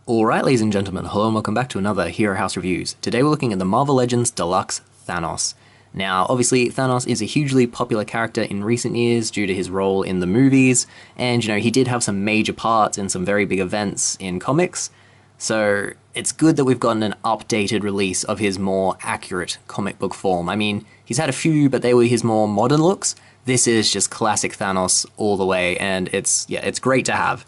Alright, ladies and gentlemen, hello and welcome back to another Hero House Reviews. Today we're looking at the Marvel Legends Deluxe Thanos. Now, obviously, Thanos is a hugely popular character in recent years due to his role in the movies, and, he did have some major parts in some very big events in comics, so it's good that we've gotten an updated release of his more accurate comic book form. I mean, he's had a few, but they were his more modern looks. This is just classic Thanos all the way, and it's great to have.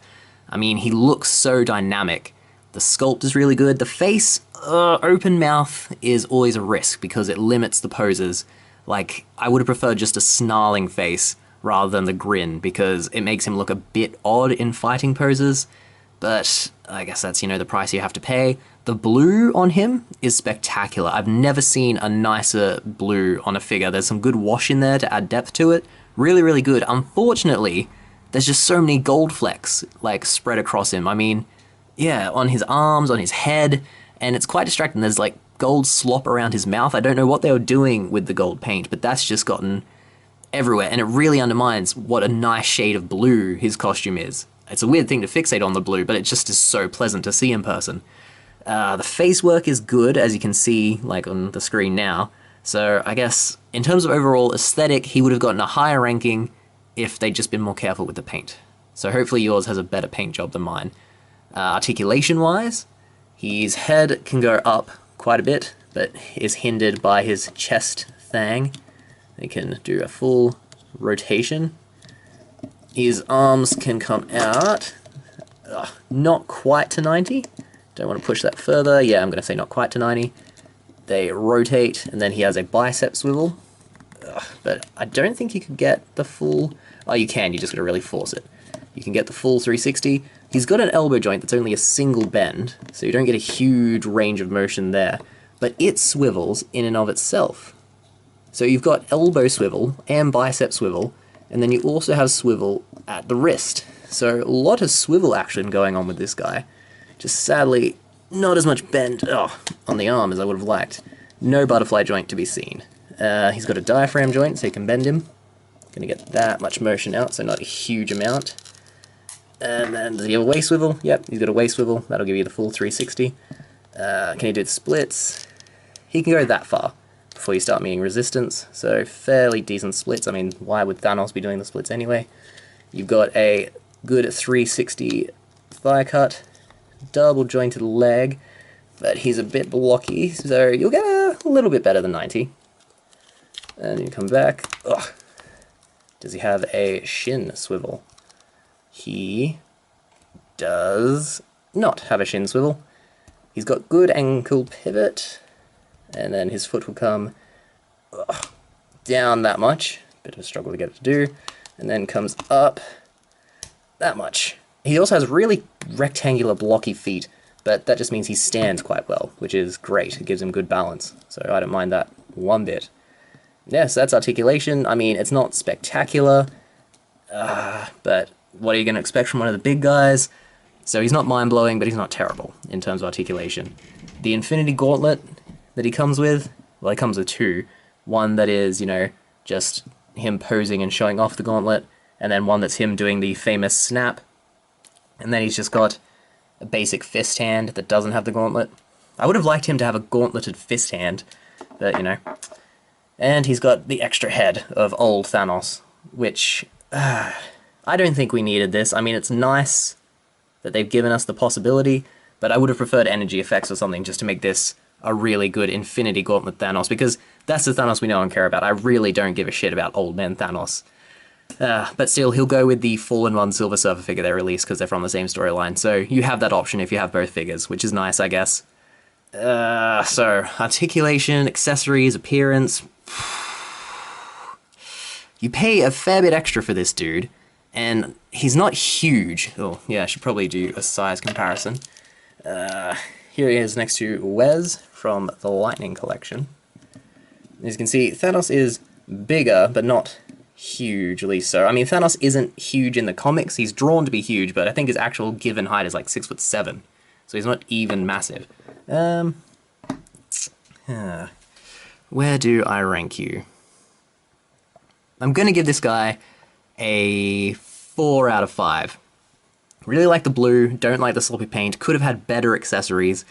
I mean, he looks so dynamic. The sculpt is really good. The face, open mouth is always a risk because it limits the poses. Like, I would have preferred just a snarling face rather than the grin because it makes him look a bit odd in fighting poses. But I guess that's, the price you have to pay. The blue on him is spectacular. I've never seen a nicer blue on a figure. There's some good wash in there to add depth to it. Really, really good. Unfortunately, there's just so many gold flecks, spread across him. I mean, yeah, on his arms, on his head, and it's quite distracting. There's, gold slop around his mouth. I don't know what they were doing with the gold paint, but that's just gotten everywhere, and it really undermines what a nice shade of blue his costume is. It's a weird thing to fixate on the blue, but it just is so pleasant to see in person. The face work is good, as you can see, on the screen now. So I guess, in terms of overall aesthetic, he would have gotten a higher ranking if they'd just been more careful with the paint. So hopefully yours has a better paint job than mine. Articulation-wise, his head can go up quite a bit, but is hindered by his chest thang. They can do a full rotation. His arms can come out, not quite to 90. Don't want to push that further. Yeah, I'm going to say not quite to 90. They rotate, and then he has a bicep swivel. But I don't think you could get the full... Oh, you can, you just got to really force it. You can get the full 360. He's got an elbow joint that's only a single bend, so you don't get a huge range of motion there, but it swivels in and of itself. So you've got elbow swivel and bicep swivel, and then you also have swivel at the wrist. So a lot of swivel action going on with this guy. Just sadly, not as much bend on the arm as I would have liked. No butterfly joint to be seen. He's got a diaphragm joint, so you can bend him. Gonna get that much motion out, so not a huge amount. And then does he have a waist swivel? Yep, he's got a waist swivel. That'll give you the full 360. Can he do the splits? He can go that far before you start meeting resistance. So fairly decent splits. I mean, why would Thanos be doing the splits anyway? You've got a good 360 thigh cut, double jointed leg, but he's a bit blocky, so you'll get a little bit better than 90. And you come back. Ugh. Does he have a shin swivel? He does not have a shin swivel. He's got good ankle pivot, and then his foot will come down that much. Bit of a struggle to get it to do. And then comes up that much. He also has really rectangular blocky feet, but that just means he stands quite well, which is great. It gives him good balance, so I don't mind that one bit. Yes, that's articulation. I mean, it's not spectacular, but what are you going to expect from one of the big guys? So he's not mind-blowing, but he's not terrible in terms of articulation. The Infinity Gauntlet that he comes with, well, he comes with two. One that is, just him posing and showing off the gauntlet, and then one that's him doing the famous snap. And then he's just got a basic fist hand that doesn't have the gauntlet. I would have liked him to have a gauntleted fist hand, but, And he's got the extra head of old Thanos, which... I don't think we needed this. I mean, it's nice that they've given us the possibility, but I would have preferred energy effects or something just to make this a really good Infinity Gauntlet Thanos, because that's the Thanos we know and care about. I really don't give a shit about old man Thanos. But still, he'll go with the Fallen One Silver Surfer figure they released because they're from the same storyline, so you have that option if you have both figures, which is nice, I guess. So, articulation, accessories, appearance... You pay a fair bit extra for this dude, and he's not huge. Oh, yeah, I should probably do a size comparison. Here he is next to Wes from the Lightning Collection. As you can see, Thanos is bigger, but not hugely so. I mean, Thanos isn't huge in the comics. He's drawn to be huge, but I think his actual given height is 6'7", so he's not even massive. Where do I rank you? I'm going to give this guy a 4 out of 5. Really like the blue, don't like the sloppy paint, could have had better accessories.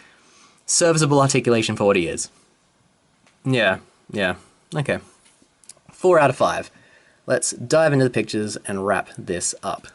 Serviceable articulation for what he is. Yeah, okay. 4 out of 5. Let's dive into the pictures and wrap this up.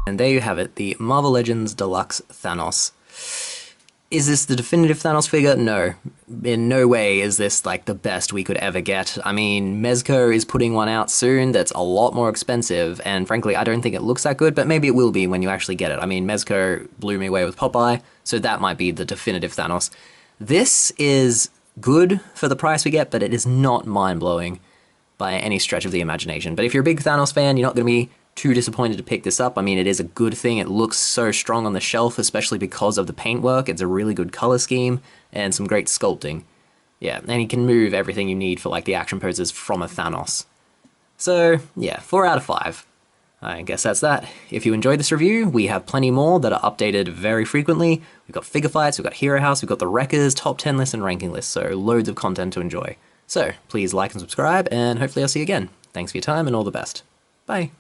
And there you have it, the Marvel Legends Deluxe Thanos. Is this the definitive Thanos figure? No. In no way is this like the best we could ever get. I mean, Mezco is putting one out soon that's a lot more expensive, and frankly, I don't think it looks that good, but maybe it will be when you actually get it. I mean, Mezco blew me away with Popeye, so that might be the definitive Thanos. This is good for the price we get, but it is not mind-blowing by any stretch of the imagination. But if you're a big Thanos fan, you're not going to be too disappointed to pick this up. I mean, it is a good thing. It looks so strong on the shelf, especially because of the paintwork. It's a really good color scheme and some great sculpting. Yeah, and he can move everything you need for like the action poses from a Thanos. So yeah, 4 out of 5. I guess that's that. If you enjoyed this review, we have plenty more that are updated very frequently. We've got figure fights, we've got Hero House, we've got the Wreckers, top 10 lists and ranking lists, so loads of content to enjoy. So please like and subscribe, and hopefully I'll see you again. Thanks for your time and all the best. Bye.